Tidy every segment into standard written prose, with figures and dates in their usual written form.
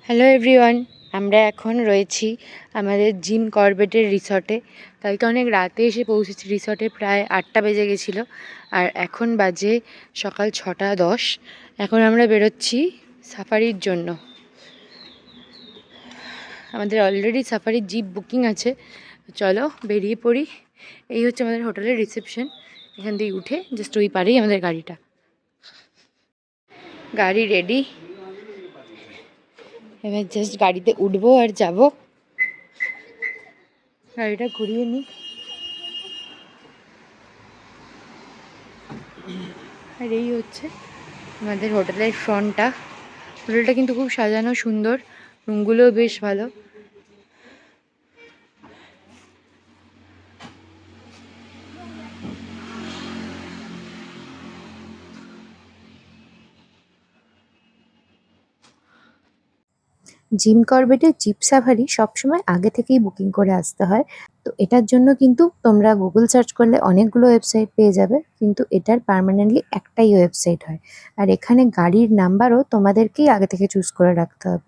Hello everyone, আমরা এখন রয়েছি আমাদের জিম করবেটের রিসর্টে। কালকে অনেক রাতে এসে পৌঁছেছি রিসর্টে, প্রায় 8টা বেজে গেছিলো। আর এখন বাজে সকাল 6:10। এখন আমরা বেরোচ্ছি সাফারির জন্য। আমাদের অলরেডি সাফারির জিপ বুকিং আছে, চলো বেরিয়ে পড়ি। এই হচ্ছে আমাদের হোটেলের রিসেপশন। এখান থেকে উঠে জাস্ট ওই পারেই আমাদের গাড়িটা। গাড়ি রেডি, এবার জাস্ট গাড়িতে উঠবো আর যাব। গাড়িটা ঘুরিয়ে নিই। আর এই হচ্ছে আমাদের হোটেলের ফ্রন্টটা। হোটেলটা কিন্তু খুব সাজানো, সুন্দর, রুমগুলোও বেশ ভালো। জিম করবেটে জিপ সাফারি সবসময় আগে থেকেই বুকিং করে আসতে হয়। তো এটার জন্য কিন্তু তোমরা গুগল সার্চ করলে অনেকগুলো ওয়েবসাইট পেয়ে যাবে, কিন্তু এটার পার্মানেন্টলি একটাই ওয়েবসাইট হয়। আর এখানে গাড়ির নাম্বারও তোমাদেরকেই আগে থেকে চুজ করে রাখতে হবে।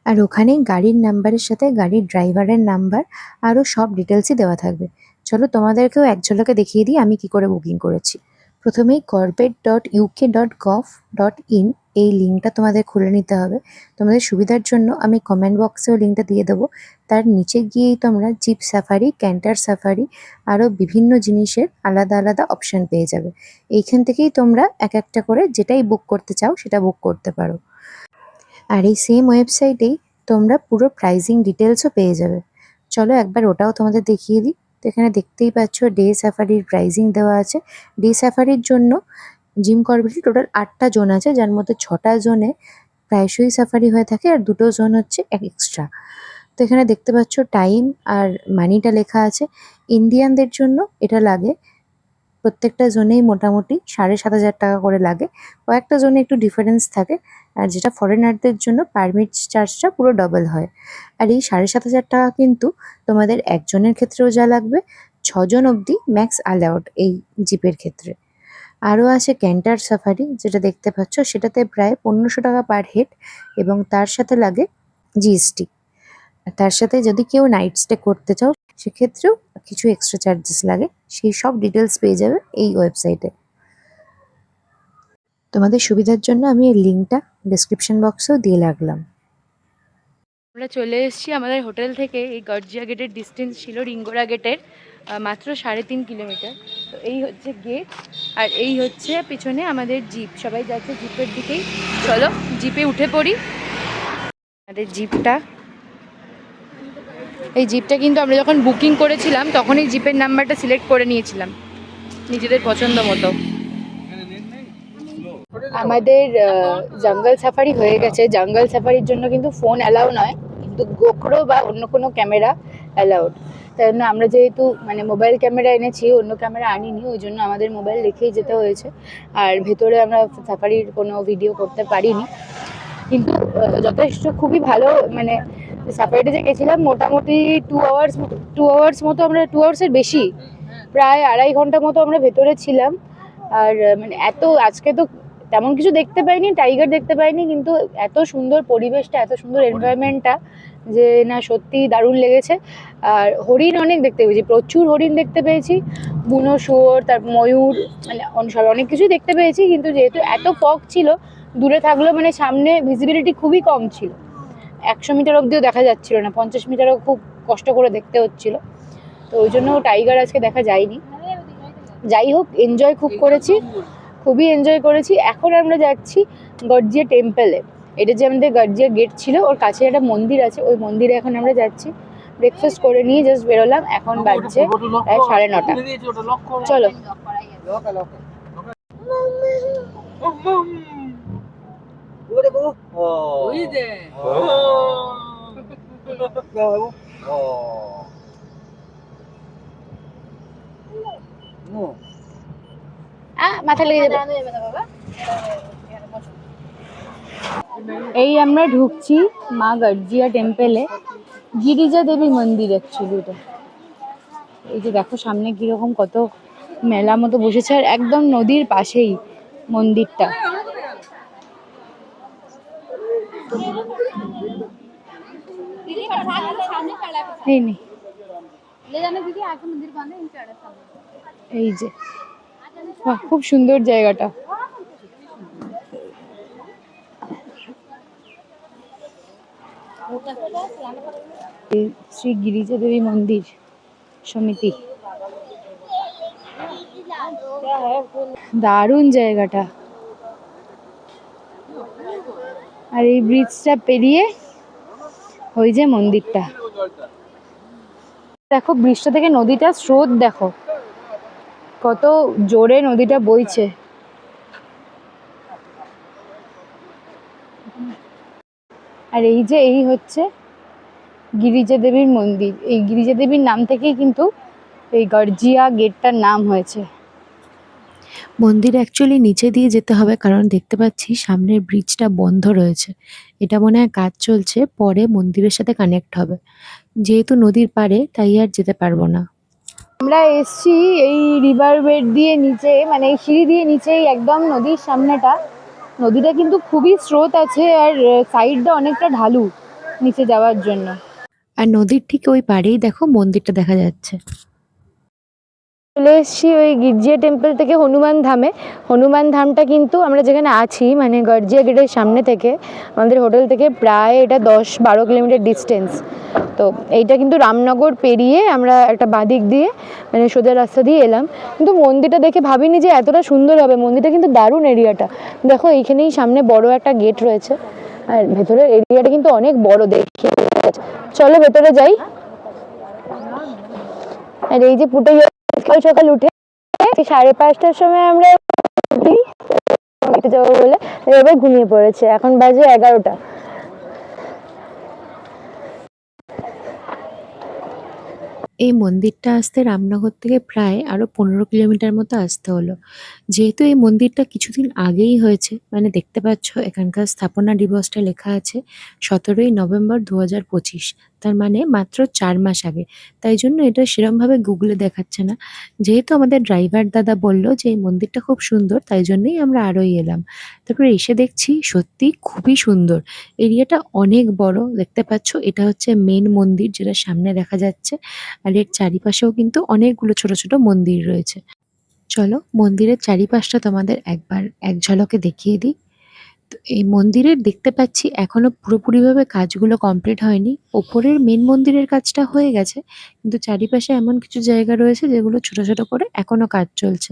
আর ওখানেই গাড়ির নাম্বারের সাথে গাড়ির ড্রাইভারের নাম্বার আরও সব ডিটেলসই দেওয়া থাকবে। চলো তোমাদেরকেও এক ঝলকে দেখিয়ে দিই আমি কি করে বুকিং করেছি। প্রথমেই corbett.uk.gov.in এই লিঙ্কটা তোমাদের খুলে নিতে হবে। তোমাদের সুবিধার জন্য আমি কমেন্ট বক্সেও লিঙ্কটা দিয়ে দেবো। তার নিচে গিয়েই তোমরা জিপ সাফারি, ক্যান্টার সাফারি আরও বিভিন্ন জিনিসের আলাদা আলাদা অপশান পেয়ে যাবে। এইখান থেকেই তোমরা এক একটা করে যেটাই বুক করতে চাও সেটা বুক করতে পারো। আর এই সেম ওয়েবসাইটেই তোমরা পুরো প্রাইজিং ডিটেলসও পেয়ে যাবে। চলো একবার ওটাও তোমাদের দেখিয়ে দিই। তো এখানে দেখতেই পাচ্ছ ডে সাফারির প্রাইজিং দেওয়া আছে। ডে সাফারির জন্য জিম করবেটে টোটাল 8টা জোন আছে, যার মধ্যে 6টা জোনে প্রায়শই সাফারি হয়ে থাকে আর 2টো জোন হচ্ছে এক্সট্রা। তো এখানে দেখতে পাচ্ছ টাইম আর মানিটা লেখা আছে। ইন্ডিয়ানদের জন্য এটা লাগে প্রত্যেকটা জোনেই মোটামুটি 7,500 টাকা করে লাগে। কয়েকটা জোনে একটু ডিফারেন্স থাকে। আর যেটা ফরেনারদের জন্য পারমিট চার্জটা পুরো ডবল হয়। আর এই 7,500 টাকা কিন্তু তোমাদের একজনের ক্ষেত্রেও যা লাগবে, 6জন অবধি ম্যাক্স অ্যালাউড এই জিপের ক্ষেত্রে। আরও আছে ক্যান্টার সাফারি, যেটা দেখতে পাচ্ছ সেটাতে প্রায় 1500 টাকা পার হেড এবং তার সাথে লাগে জিএসটি। আর তার সাথে যদি কেউ নাইট স্টে করতে চাও সেক্ষেত্রেও কিছু এক্সট্রা চার্জেস লাগে। সেই সব ডিটেলস পেয়ে যাবে এই ওয়েবসাইটে। তোমাদের সুবিধার জন্য আমি এই লিঙ্কটা ডেসক্রিপশন বক্সেও দিয়ে রাখলাম। আমরা চলে এসেছি আমাদের হোটেল থেকে। এই গর্জিয়া গেটের ডিস্টেন্স ছিল রিঙ্গোরা গেটের মাত্র 3.5 কিলোমিটার। তো এই হচ্ছে গেট, আর এই হচ্ছে পিছনে আমাদের জিপ। সবাই যাচ্ছে জিপের দিকেই, চলো জিপে উঠে পড়ি। আমাদের জিপটা, এই জিপটা কিন্তু আমরা যখন বুকিং করেছিলাম তখনই জিপের নাম্বারটা সিলেক্ট করে নিয়েছিলাম নিজেদের পছন্দ মতো। আমাদের জঙ্গল সাফারি হয়ে গেছে। জঙ্গল সাফারির জন্য কিন্তু ফোন অ্যালাউ নয়, কিন্তু গোপ্রো বা অন্য কোনো ক্যামেরা অ্যালাউড। তাই জন্য আমরা যেহেতু মানে মোবাইল ক্যামেরা এনেছি, অন্য ক্যামেরা আনিনি, ওই জন্য আমাদের মোবাইল রেখেই যেতে হয়েছে। আর ভেতরে আমরা সাফারির কোনো ভিডিও করতে পারিনি, কিন্তু যথেষ্ট খুবই ভালো। মানে সাফারিতে যে গেছিলাম মোটামুটি 2 আওয়ার্স মতো, আমরা 2 আওয়ার্সের বেশি, প্রায় 2.5 ঘন্টা মতো আমরা ভেতরে ছিলাম। আর মানে এত, আজকে তো তেমন কিছু দেখতে পাইনি, টাইগার দেখতে পাইনি, কিন্তু এত সুন্দর পরিবেশটা, এত সুন্দর এনভায়রনমেন্টটা যে না সত্যি দারুণ লেগেছে। আর হরিণ অনেক দেখতে পেয়েছি, প্রচুর হরিণ দেখতে পেয়েছি, বুনো শুয়োর, তারপর ময়ূর, মানে অনেক কিছুই দেখতে পেয়েছি। কিন্তু যেহেতু এত ফগ ছিল, দূরে থাকলেও মানে সামনে ভিজিবিলিটি খুবই কম ছিল। 100 মিটার অবধিও দেখা যাচ্ছিল না, 50 মিটারও খুব কষ্ট করে দেখতে হচ্ছিল। তো ওই জন্য টাইগার আজকে দেখা যায়নি। যাই হোক, এনজয় খুব করেছি, খুবই এনজয় করেছি। এখন আমরা যাচ্ছি গর্জিয়া টেম্পলে। এটা যে আমাদের গর্জিয়া গেট ছিল, ওর কাছে একটা মন্দির আছে, ওই মন্দিরে এখন আমরা যাচ্ছি। ব্রেকফাস্ট করে নিয়ে জাস্ট বেরোলাম, এখন বাজছে প্রায় 9:30। চলো। মাথা লেগে যাবে। এই আমরা ঢুকছি মা গর্জিয়া টেম্পলে, গিরিজা দেবী মন্দির অ্যাকচুয়ালি এটা। এই যে দেখো সামনে কিরকম কত মেলা মতো বসেছে, আর একদম নদীর পাশেই মন্দিরটা। এই নেই, এই যে, বাহ, খুব সুন্দর জায়গাটা। এই শ্রী গিরিজা দেবী মন্দির সমিতি, দারুণ জায়গাটা। আর এই ব্রিজটা পেরিয়ে ওই যে মন্দিরটা, দেখো ব্রিজটা থেকে নদীটা স্রোত দেখো, কত জোরে নদীটা বইছে। আর এই যে এই হচ্ছে গিরিজা দেবীর মন্দির। এই গিরিজা দেবীর নাম থেকেই কিন্তু এই গর্জিয়া গেটটার নাম হয়েছে। মন্দির অ্যাকচুয়ালি নিচে দিয়ে যেতে হবে, কারণ দেখতে পাচ্ছি সামনের ব্রিজটা বন্ধ রয়েছে। এটা মনে হয় কাজ চলছে, পরে মন্দিরের সাথে কানেক্ট হবে। যেহেতু নদীর পাড়ে তাই আর যেতে পারবো না। আমরা এসছি এই রিভার বেড দিয়ে নিচে, মানে এই সিঁড়ি দিয়ে নিচেই একদম নদীর সামনেটা। নদীটা কিন্তু খুবই স্রোত আছে, আর সাইডটা অনেকটা ঢালু নিচে যাওয়ার জন্য। আর নদীর ঠিক ওই পাড়েই দেখো মন্দিরটা দেখা যাচ্ছে। চলে এসছি ওই গির্জিয়া টেম্পল থেকে হনুমান ধামে। হনুমান ধামটা কিন্তু আমরা যেখানে আছি, মানে গর্জিয়া গেটের সামনে থেকে আমাদের হোটেল থেকে প্রায় এটা 10-12 কিলোমিটার ডিস্টেন্স। তো এইটা কিন্তু রামনগর পেরিয়ে আমরা একটা বাঁদিক দিয়ে, মানে সোজা রাস্তা দিয়ে এলাম। কিন্তু মন্দিরটা দেখে ভাবিনি যে এতটা সুন্দর হবে। মন্দিরটা কিন্তু দারুণ এরিয়াটা। দেখো এইখানেই সামনে বড় একটা গেট রয়েছে, আর ভেতরের এরিয়াটা কিন্তু অনেক বড় দেখে। চলো ভেতরে যাই। আর এই যে পুটে সকাল সকাল উঠে 5:30টার সময় আমরা উঠি যাবো বলে, এবার ঘুমিয়ে পড়েছে। এখন বাজে 11টা। এই মন্দিরটা আসতে রামনগর থেকে প্রায় আরো 15 কিলোমিটার মতো আসতে হলো। যেহেতু এই মন্দিরটা কিছুদিন আগেই হয়েছে, মানে দেখতে পাচ্ছ এখানকার স্থাপনা দিবসটা লেখা আছে 17ই নভেম্বর 2025। তার মানে মাত্র 4 মাস আগে। তাই জন্য এটা সেরমভাবে গুগলে দেখাচ্ছে না। যেহেতু আমাদের ড্রাইভার দাদা বলল যে এই মন্দিরটা খুব সুন্দর, তাই জন্যই আমরা আরোই এলাম। তারপরে এসে দেখছি সত্যি খুবই সুন্দর। এরিয়াটা অনেক বড়, দেখতে পাচ্ছ এটা হচ্ছে মেন মন্দির যেটা সামনে দেখা যাচ্ছে। আর এর চারিপাশেও কিন্তু অনেকগুলো ছোট ছোট মন্দির রয়েছে। চলো মন্দিরের চারিপাশটা তোমাদের একবার এক ঝলকে দেখিয়ে দিই। তো এই মন্দিরের দেখতে পাচ্ছি এখনো পুরোপুরিভাবে কাজগুলো কমপ্লিট হয়নি। ওপরের মেন মন্দিরের কাজটা হয়ে গেছে, কিন্তু চারিপাশে এমন কিছু জায়গা রয়েছে যেগুলো ছোট ছোট করে এখনো কাজ চলছে।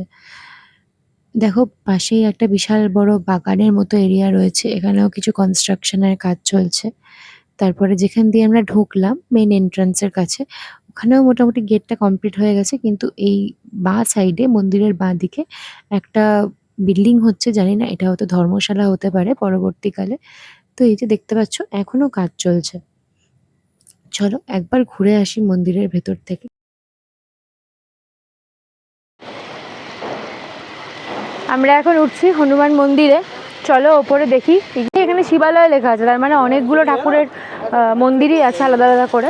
দেখো পাশেই একটা বিশাল বড় বাগানের মতো এরিয়া রয়েছে, এখানেও কিছু কনস্ট্রাকশনের কাজ চলছে। তারপরে যেখান দিয়ে আমরা ঢুকলাম মেন এন্ট্রান্সের কাছে, ওখানেও মোটামুটি গেটটা কমপ্লিট হয়ে গেছে, কিন্তু এই বাঁ সাইডে মন্দিরের বাঁ দিকে একটা বিল্ডিং হচ্ছে, জানি না এটা হয়তো ধর্মশালা হতে পারে পরবর্তীকালে। তো এই যে দেখতে পাচ্ছ এখনো কাজ চলছে। চলো একবার ঘুরে আসি মন্দিরের ভেতর থেকে। আমরা এখন উঠছি হনুমান মন্দিরে। চলো ওপরে দেখি। এখানে শিবালয় লেখা আছে, তার মানে অনেকগুলো ঠাকুরের মন্দিরই আছে আলাদা আলাদা করে।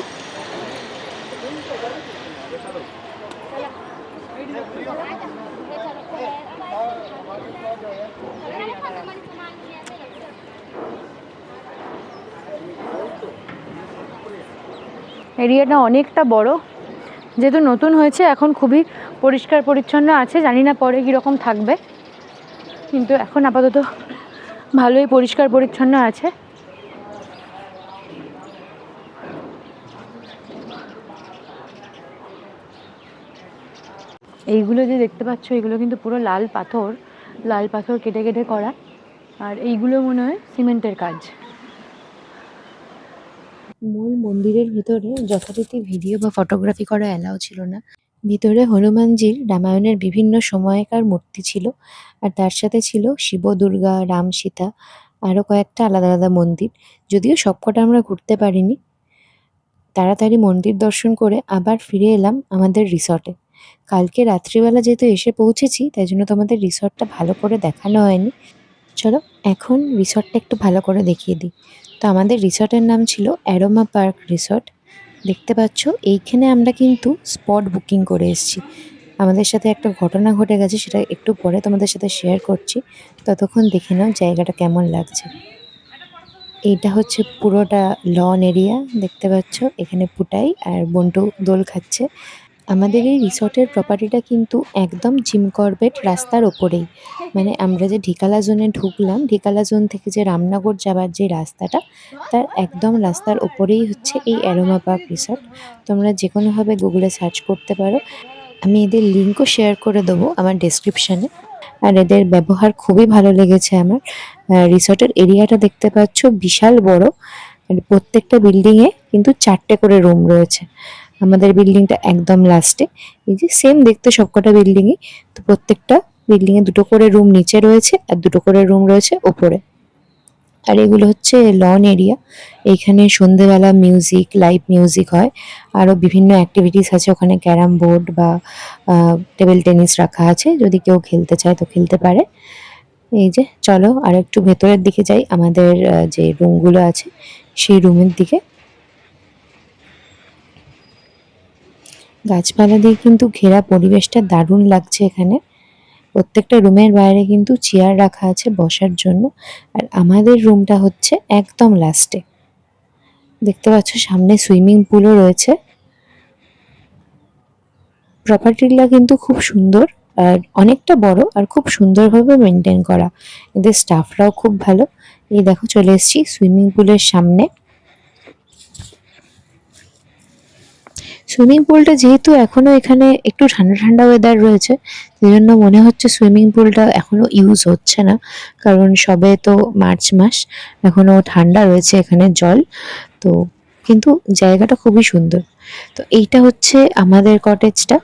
এরিয়াটা অনেকটা বড়, যেহেতু নতুন হয়েছে এখন খুবই পরিষ্কার পরিচ্ছন্ন আছে। জানি না পরে কীরকম থাকবে, কিন্তু এখন আপাতত ভালোই পরিষ্কার পরিচ্ছন্ন আছে। এইগুলো যে দেখতে পাচ্ছ এগুলো কিন্তু পুরো লাল পাথর, লাল পাথর কেটে কেটে করা। আর এইগুলো মনে হয় সিমেন্টের কাজ। মূল মন্দিরের ভিতরে যথারীতি ভিডিও বা ফটোগ্রাফি করা অ্যালাউ ছিল না। ভিতরে হনুমানজির রামায়ণের বিভিন্ন সময়কার মূর্তি ছিল, আর তার সাথে ছিল শিব, দুর্গা, রাম, সীতা, আরো কয়েকটা আলাদা আলাদা মন্দির। যদিও সবকটা আমরা ঘুরতে পারিনি। তাড়াতাড়ি মন্দির দর্শন করে আবার ফিরে এলাম আমাদের রিসর্টে। কালকে রাত্রিবেলা যেহেতু এসে পৌঁছেছি, তাই জন্য তোমাদের রিসর্টটা ভালো করে দেখানো হয়নি। চলো এখন রিসর্টটা একটু ভালো করে দেখিয়ে দিই। তো আমাদের রিসর্টের নাম ছিল অ্যারোমা পার্ক রিসর্ট। দেখতে পাচ্ছ এইখানে আমরা কিন্তু স্পট বুকিং করে এসেছি। আমাদের সাথে একটা ঘটনা ঘটে গেছে, সেটা একটু পরে তোমাদের সাথে শেয়ার করছি। ততক্ষণ দেখে নাও জায়গাটা কেমন লাগছে। এইটা হচ্ছে পুরোটা লন এরিয়া, দেখতে পাচ্ছ এখানে পুটাই আর বন্টু দোল খাচ্ছে। আমাদের এই রিসর্টের প্রপার্টিটা কিন্তু একদম জিম করবেট রাস্তার ওপরেই, মানে আমরা যে ঢিকালা জোনে ঢুকলাম, ঢিকালা জোন থেকে যে রামনগর যাবার যে রাস্তাটা, তার একদম রাস্তার ওপরেই হচ্ছে এই অ্যারোমা পার্ক রিসর্ট। তোমরা যে কোনোভাবে গুগলে সার্চ করতে পারো, আমি এদের লিঙ্কও শেয়ার করে দেবো আমার ডেসক্রিপশনে। আর এদের ব্যবহার খুবই ভালো লেগেছে আমার। রিসর্টের এরিয়াটা দেখতে পাচ্ছ বিশাল বড়, আর প্রত্যেকটা বিল্ডিং এ কিন্তু 4টে করে রুম রয়েছে। আমাদের বিল্ডিংটা একদম লাস্টে, এই যে সেম দেখতে সবকটা বিল্ডিংই, তো প্রত্যেকটা বিল্ডিং এ 2টো করে রুম নিচে রয়েছে আর 2টো করে রুম রয়েছে ওপরে। আর এগুলো হচ্ছে লন এরিয়া, এইখানে সন্ধেবেলা মিউজিক, লাইভ মিউজিক হয়, আরও বিভিন্ন অ্যাক্টিভিটিস আছে ওখানে, ক্যারাম বোর্ড বা টেবিল টেনিস রাখা আছে, যদি কেউ খেলতে চায় তো খেলতে পারে। এই যে চলো আর একটু ভেতরের দিকে যাই, আমাদের যে রুমগুলো আছে সেই রুমের দিকে। গাছপালা দিয়ে কিন্তু ঘেরা, পরিবেশটা দারুণ লাগছে এখানে। প্রত্যেকটা রুমের বাইরে কিন্তু চেয়ার রাখা আছে বসার জন্য। আর আমাদের রুমটা হচ্ছে একদম লাস্টে, দেখতে পাচ্ছ সামনে সুইমিং পুলও রয়েছে। প্রপার্টিটা কিন্তু খুব সুন্দর আর অনেকটা বড়, আর খুব সুন্দরভাবে মেনটেন করা। এদের স্টাফরাও খুব ভালো। এই দেখো চলে এসেছি সুইমিং পুলের সামনে। সুইমিং পুলটা যেহেতু এখনো এখানে একটু ঠান্ডা ঠান্ডা ওয়েদার রয়েছে, সেই জন্য মনে হচ্ছে সুইমিং পুলটা এখনো ইউজ হচ্ছে না, কারণ সবে তো মার্চ মাস, এখনো ঠান্ডা রয়েছে এখানে জল। তো কিন্তু জায়গাটা খুবই সুন্দর। তো এইটা হচ্ছে আমাদের কটেজটা।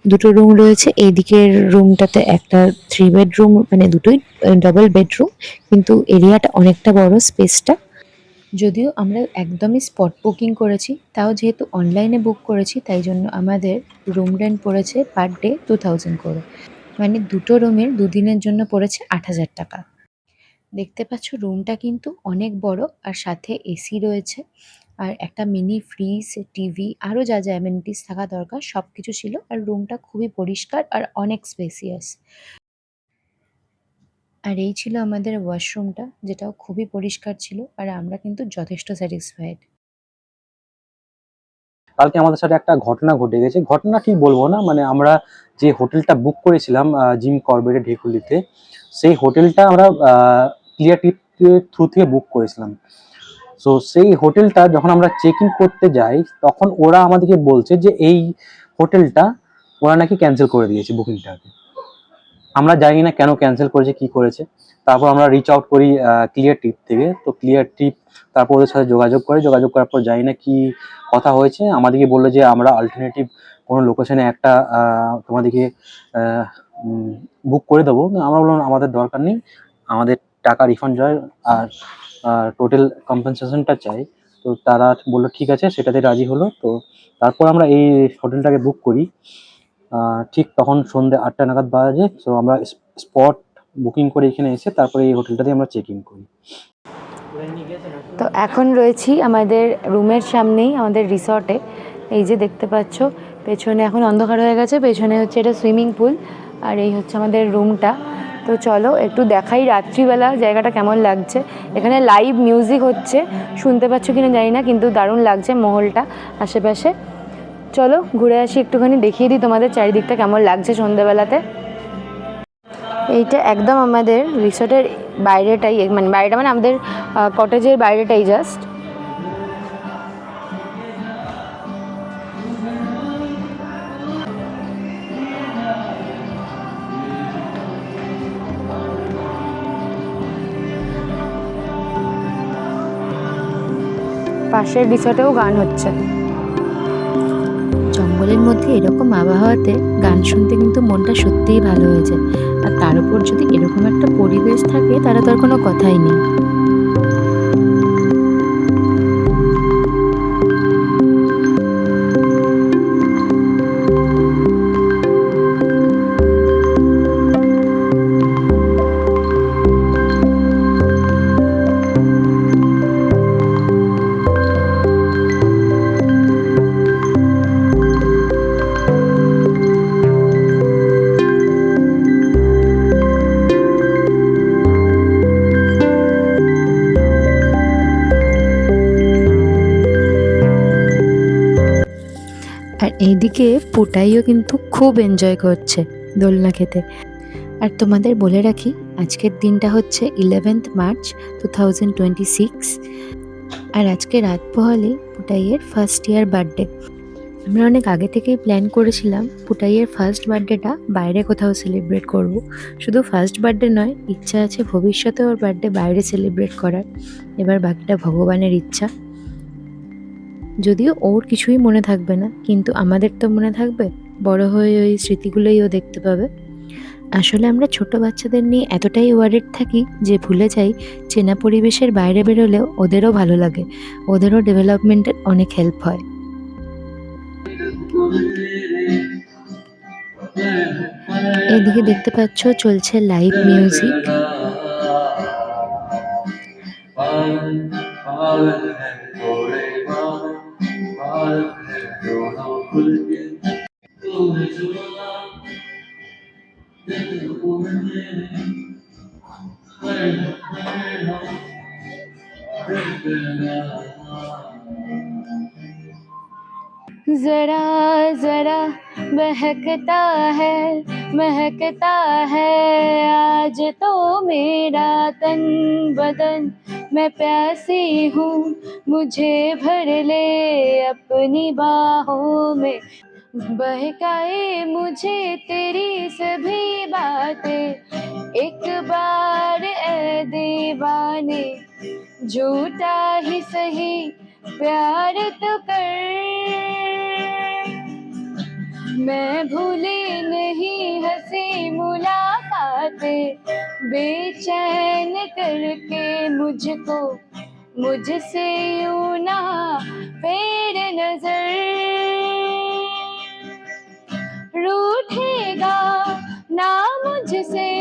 2টো রুম রয়েছে, এই দিকের রুমটাতে একটা 3 বেডরুম, মানে দুটোই ডাবল বেডরুম, কিন্তু এরিয়াটা অনেকটা বড়, স্পেসটা। যদিও আমরা একদমই স্পট বুকিং করেছি, তাও যেহেতু অনলাইনে বুক করেছি তাই জন্য আমাদের রুম রেন্ট পড়েছে পার ডে 2000 করে, মানে 2টো রুমের 2 দিনের জন্য পড়েছে 8000 টাকা। দেখতে পাচ্ছ রুমটা কিন্তু অনেক বড়, আর সাথে এসি রয়েছে, আর একটা মিনি ফ্রিজ, টিভি, আরও যা যা অ্যামেনিটিস থাকা দরকার সব কিছু ছিল। আর রুমটা খুবই পরিষ্কার আর অনেক স্পেসিয়াস। আর এই ছিল আমাদের ওয়াশরুমটা, যেটাও খুবই পরিষ্কার ছিল, আর আমরা কিন্তু যথেষ্ট স্যাটিসফাইড। কালকে আমাদের সাথে একটা ঘটনা ঘটে গেছে। ঘটনা ঠিক বলবো না, মানে আমরা যে হোটেলটা বুক করেছিলাম জিম করবেটে ঢেকুলিতে, সেই হোটেলটা আমরা ক্লিয়ার টিপের থ্রু থেকে বুক করেছিলাম। সো সেই হোটেলটা যখন আমরা চেক ইন করতে যাই, তখন ওরা আমাদেরকে বলছে যে এই হোটেলটা ওরা নাকি ক্যান্সেল করে দিয়েছে বুকিংটাকে। আমরা জানি না কেন ক্যান্সেল করেছে, কি করেছে। তারপর আমরা রিচ আউট করি ক্লিয়ার ট্রিপ থেকে, তো ক্লিয়ার ট্রিপ তারপর ওদের সাথে যোগাযোগ করে, যোগাযোগ করার পর জানি না কি কথা হয়েছে, আমাদেরকে বললো যে আমরা অল্টারনেটিভ কোনো লোকেশনে একটা তোমাদেরকে বুক করে দেবো। আমরা বললাম আমাদের দরকার নেই, আমাদের টাকা রিফান্ড চাই আর টোটাল কম্পেনসেশনটা চাই। তো তারা বললো ঠিক আছে, সেটাতে রাজি হলো। তো তারপর আমরা এই হোটেলটাকে বুক করি। ঠিক তখন সন্ধ্যে 8টা নাগাদ বাজে। তো আমরা স্পট বুকিং করে এখানে এসে তারপরে এই হোটেলটাতে আমরা চেক ইন করি। তো এখন রয়েছি আমাদের রুমের সামনেই, আমাদের রিসর্টে। এই যে দেখতে পাচ্ছ পেছনে এখন অন্ধকার হয়ে গেছে, পেছনে হচ্ছে এটা সুইমিং পুল, আর এই হচ্ছে আমাদের রুমটা। তো চলো একটু দেখাই রাত্রিবেলা জায়গাটা কেমন লাগছে। এখানে লাইভ মিউজিক হচ্ছে, শুনতে পাচ্ছ কিনা জানি না, কিন্তু দারুণ লাগছে মহলটা আশেপাশে। চলো ঘুরে আসি, একটুখানি দেখিয়ে দিই তোমাদের চারিদিকটা কেমন লাগছে সন্ধ্যেবেলাতে। এইটা একদম আমাদের রিসর্টের বাইরেটাই, মানে বাইরেটা মানে আমাদের কটেজের বাইরেটাই জাস্ট। পাশের রিসর্টেও গান হচ্ছে। জঙ্গলের মধ্যে এরকম আবহাওয়াতে গান শুনতে কিন্তু মনটা সত্যিই ভালো হয়ে যায়। আর তার উপর যদি এরকম একটা পরিবেশ থাকে তাহলে তো আর কোনো কথাই নেই। এইদিকে পুটাইও কিন্তু খুব এনজয় করছে দোলনা খেতে। আর তোমাদের বলে রাখি, আজকের দিনটা হচ্ছে 11th মার্চ 2026, আর আজকে রাত পোহালে পুটাইয়ের ফার্স্ট ইয়ার বার্থডে। আমরা অনেক আগে থেকেই প্ল্যান করেছিলাম পুটাইয়ের ফার্স্ট বার্থডেটা বাইরে কোথাও সেলিব্রেট করব। শুধু ফার্স্ট বার্থডে নয়, ইচ্ছা আছে ভবিষ্যতে ওর বার্থডে বাইরে সেলিব্রেট করার। এবার বাকিটা ভগবানের ইচ্ছা। যদিও ওর কিছুই মনে থাকবে না, কিন্তু আমাদের তো মনে থাকবে। বড় হয়ে ওই স্মৃতিগুলোই ও দেখতে পাবে। আসলে আমরা ছোট বাচ্চাদের নিয়ে এতটাই ওয়ারিড থাকি যে ভুলে যাই চেনা পরিবেশের বাইরে বেরোলেও ওদেরও ভালো লাগে, ওদেরও ডেভেলপমেন্টের অনেক হেল্প হয়। এদিকে দেখতে পাচ্ছ চলছে লাইভ মিউজিক। जरा जरा महकता है आज तो मेरा तन बदन, मैं प्यासी हूँ मुझे भर ले अपनी बाहों में, बहकाए मुझे तेरी सभी बातें, एक बार ए दीवाने झूठा ही सही प्यार तो कर, मैं भूली नहीं हंसी मुलाकातें, बेचैन करके मुझको मुझसे यूं ना फेर नजर, रूठेगा ना मुझसे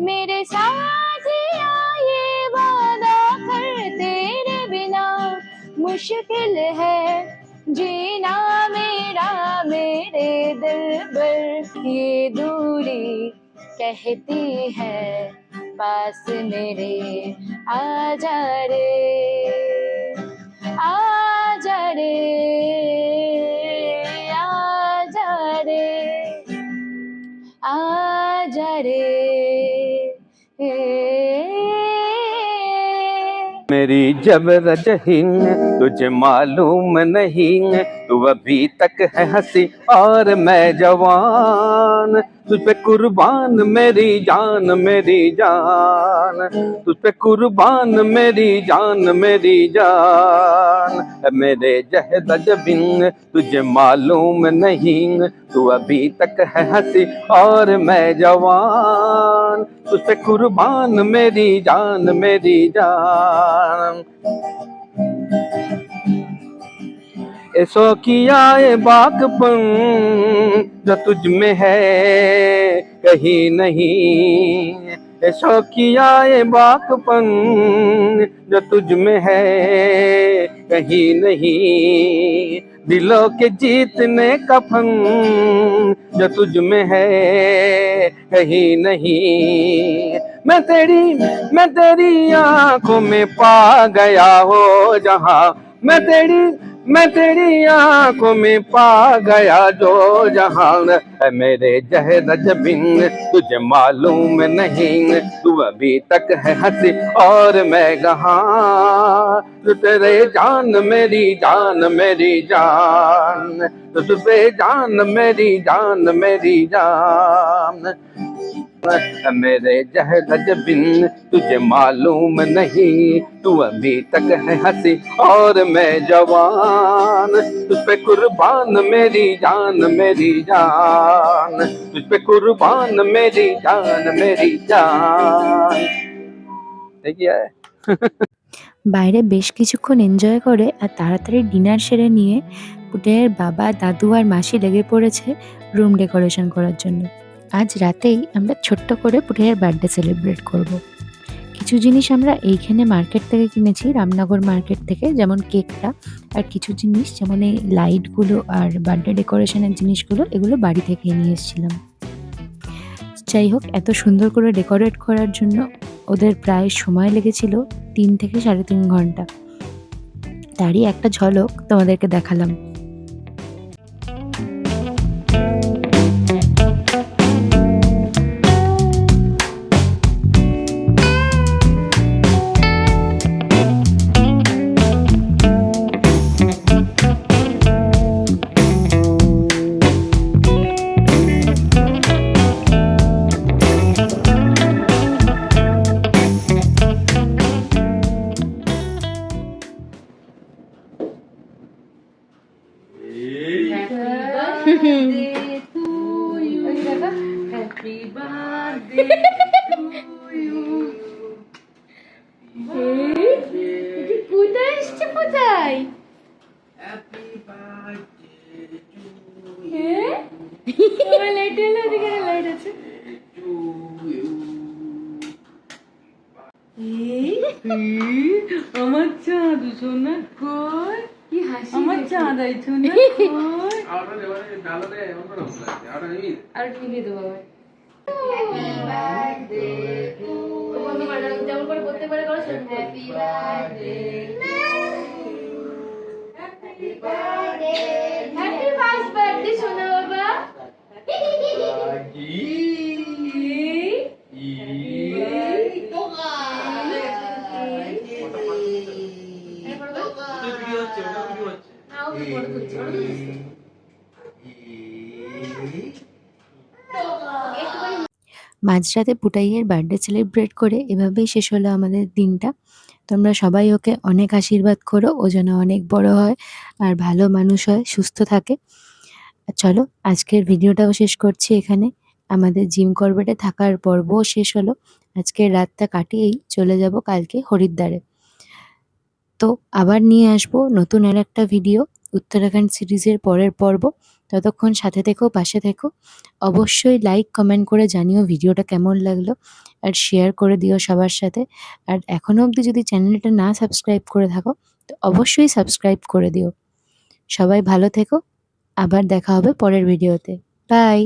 मेरे साथिया ये वादा कर, तेरे बिना मुश्किल है जीना मेरा मेरे दिल पर, ये दूरी कहती है पास मेरे आजा रे आजा रे आजा रे आजा रे। मेरी जबरज हिंग तुझे मालूम नहीं, तू अभी तक है हंसी और मैं जवान, तुझ पे कुर्बान मेरी जान मेरी जान, तुझ पे कुर्बान मेरी जान मेरी जान, मेरे जहद जबिन तुझे मालूम नहीं, तू अभी तक है हंसी और मैं जवान, तुझ पे कुर्बान मेरी जान मेरी जान। ए शौकिया ए बाकपन जो तुझ में है कहीं नहीं, ए शौकिया ए बाकपन जो तुझ में है कहीं नहीं, दिलों के जीतने का फन जो तुझ में है कहीं नहीं, मैं तेरी आंखों में पा गया हो जहां, मैं तेरी आंखों में पा गया जो जहान, मेरे जहद जबिन तुझे मालूम नहीं, तू अभी तक है हंसी और मैं गहाँ, तू तेरे जान मेरी जान मेरी जान, तू पे जान मेरी जान, मेरे जहद जबिन तुझे मालूम नहीं, तू अभी तक है हंसी और मैं जवान, तुझ पे कुर्बान मेरी जान मेरी जान, तुझ पे कुर्बान मेरी जान। देखिए বাইরে বেশ কিছুক্ষণ এনজয় করে আর তাড়াতাড়ি ডিনার সেরে নিয়ে পুটাইয়ের বাবা, দাদু আর মাসি লেগে পড়েছে রুম ডেকোরেশন করার জন্য। আজ রাতেই আমরা ছোট্ট করে পুটাইয়ের বার্থডে সেলিব্রেট করব। কিছু জিনিস আমরা এইখানে মার্কেট থেকে কিনেছি, রামনগর মার্কেট থেকে, যেমন কেকটা, আর কিছু জিনিস যেমন এই লাইটগুলো আর বার্থডে ডেকোরেশনের জিনিসগুলো, এগুলো বাড়ি থেকে নিয়ে এসেছিলাম। যাই হোক, এত সুন্দর করে ডেকোরেট করার জন্য ওদের প্রায় সময় লেগেছিল 3 থেকে 3.5 ঘন্টা। তারই একটা ঝলক তোমাদেরকে দেখালাম। ওই দেখো, হ্যাপি বার্থডে কোথায় এসছে কোথায় লাইট এলো, ওদিকে লাইট আছে। আমার চাঁদ সোনা কই, কি হাসি আমার চাঁদ আইছো না কই, আর নিভে দেবো বাবা। হ্যাপি বার্থডে টু ইউ, যেমন করে করতে পারে করো। Happy birthday, happy birthday, happy first birthday সোনা বাবা। মাঝরাতে পুটাইয়ের বার্থডে সেলিব্রেট করে এভাবেই শেষ হলো আমাদের দিনটা। তোমরা সবাই ওকে অনেক আশীর্বাদ করো, ও যেন অনেক বড় হয় আর ভালো মানুষ হয়, সুস্থ থাকে। আর চলো আজকের ভিডিওটাও শেষ করছি এখানে। আমাদের জিম করবেটে থাকার পর্বও শেষ হলো। আজকের রাতটা কাটিয়েই চলে যাব কালকে হরিদ্বারে। তো আবার নিয়ে আসবো নতুন আর একটা ভিডিও, উত্তরাখণ্ড সিরিজের পরের পর্ব। ততক্ষণ সাথে থেকো, পাশে থেকো। অবশ্যই লাইক কমেন্ট করে জানিও ভিডিওটা কেমন লাগলো, আর শেয়ার করে দিও সবার সাথে। আর এখনো অবধি যদি চ্যানেলটা না সাবস্ক্রাইব করে থাকো তো অবশ্যই সাবস্ক্রাইব করে দিও। সবাই ভালো থেকো, আবার দেখা হবে পরের ভিডিওতে। বাই।